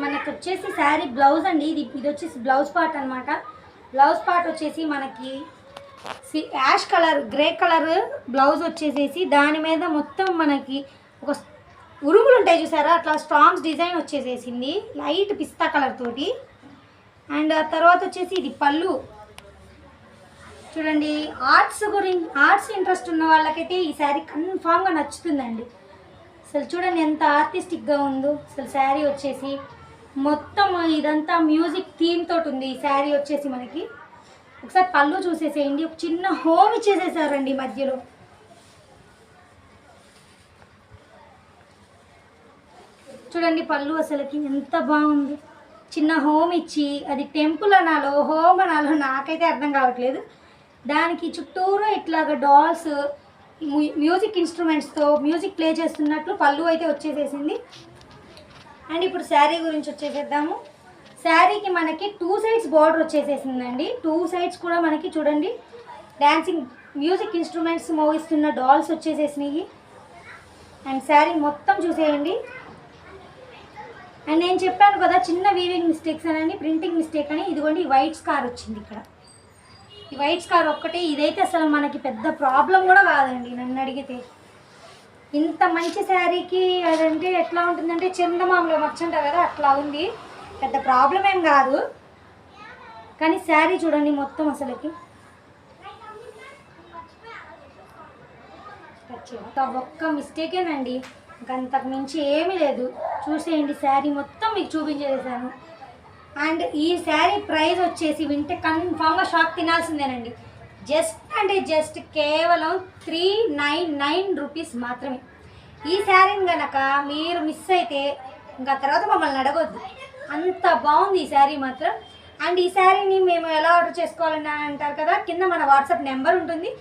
మనకు వచ్చేసి శారీ బ్లౌజ్ అండి. ఇది వచ్చేసి బ్లౌజ్ పార్ట్ అనమాట. బ్లౌజ్ పార్ట్ వచ్చేసి మనకి ash colour, grey colour blouse వచ్చేసేసి దాని మీద మొత్తం మనకి ఒక ఉరుములు ఉంటాయి చూసారా, అట్లా స్ట్రాంగ్స్ డిజైన్ వచ్చేసేసింది లైట్ పిస్తా కలర్ తోటి. అండ్ తర్వాత వచ్చేసి ఇది పళ్ళు చూడండి. ఆర్ట్స్ ఇంట్రెస్ట్ ఉన్న వాళ్ళకైతే ఈ శారీ కన్ఫామ్గా నచ్చుతుందండి. అసలు చూడండి ఎంత ఆర్టిస్టిక్గా ఉందో అసలు శారీ వచ్చేసి. మొత్తం ఇదంతా మ్యూజిక్ థీమ్ తోటి ఉంది ఈ శారీ వచ్చేసి. మనకి ఒకసారి పళ్ళు చూసేసేయండి. ఒక చిన్న హోమ్ ఇచ్చేసేసారండి మధ్యలో. చూడండి పళ్ళు అసలుకి ఎంత బాగుంది. చిన్న హోమ్ ఇచ్చి, అది టెంపుల్ అనాలో హోమ్ అనాలో నాకైతే అర్థం కావట్లేదు. దానికి చుట్టూరు ఇట్లాగా డాల్స్, మ్యూజిక్ ఇన్స్ట్రుమెంట్స్తో మ్యూజిక్ ప్లే చేస్తున్నట్లు పళ్ళు అయితే వచ్చేసేసింది. అండ్ ఇప్పుడు శారీ గురించి వచ్చేసేద్దాము. శారీకి మనకి 2 సైడ్స్ బార్డర్ వచ్చేసేసిందండి. 2 సైడ్స్ కూడా మనకి చూడండి డ్యాన్సింగ్ మ్యూజిక్ ఇన్స్ట్రుమెంట్స్ మోగిస్తున్న డాల్స్ వచ్చేసేసినాయి. అండ్ శారీ మొత్తం చూసేయండి. అండ్ నేను చెప్పాను కదా చిన్న వీవింగ్ మిస్టేక్స్ అని, ప్రింటింగ్ మిస్టేక్ అని. ఇదిగోండి ఈ వైట్ స్కార్ వచ్చింది ఇక్కడ. ఈ వైట్ స్కార్ ఒక్కటే, ఇదైతే అసలు మనకి పెద్ద ప్రాబ్లం కూడా కాదండి నన్ను అడిగితే. ఇంత మంచి శారీకి అదంటే ఎట్లా ఉంటుందంటే చందమామలో మర్చంటారు కదా అట్లా ఉంది. పెద్ద ప్రాబ్లం ఏం కాదు. కానీ శారీ చూడండి మొత్తం అసలుకి ఒక్క మిస్టేకేనండి, ఇంకంతకు మించి ఏమీ లేదు. చూసేయండి శారీ మొత్తం మీకు చూపించేసాను. అండ్ ఈ శారీ ప్రైస్ వచ్చేసి వింటే కన్ఫామ్గా షాక్ తినాల్సిందేనండి. జస్ట్ కేవలం 399 రూపీస్ మాత్రమే. ఈ శారీని కనుక మీరు మిస్ అయితే ఇంకా తర్వాత మమ్మల్ని అడగొద్దు, అంత బాగుంది ఈ శారీ మాత్రం. అండ్ ఈ శారీని మేము ఎలా ఆర్డర్ చేసుకోవాలని అంటారు కదా, కింద మన వాట్సాప్ నెంబర్ ఉంటుంది.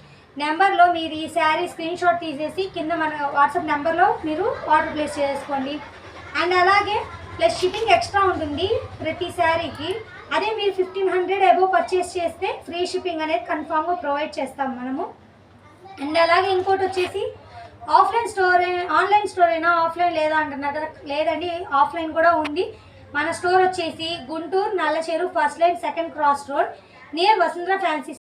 నెంబర్లో మీరు ఈ శారీ స్క్రీన్ షాట్ తీసేసి కింద మన వాట్సాప్ నెంబర్లో మీరు ఆర్డర్ ప్లేస్ చేసుకోండి. అండ్ అలాగే ప్లస్ షిప్పింగ్ ఎక్స్ట్రా ఉంటుంది ప్రతి శారీకి. అదే మీరు 1500 అబోవ్ పర్చేస్ చేస్తే ఫ్రీ షిప్పింగ్ అనేది కన్ఫామ్గా ప్రొవైడ్ చేస్తాం మనము. అండ్ అలాగే ఇంకోటి వచ్చేసి ఆఫ్లైన్ స్టోర్, ఆన్లైన్ స్టోర్ అయినా ఆఫ్లైన్ లేదా అంటున్నారు కదా, లేదండి ఆఫ్లైన్ కూడా ఉంది. మన స్టోర్ వచ్చేసి Guntur Nallacheru first line second cross road near Vasundhara fancy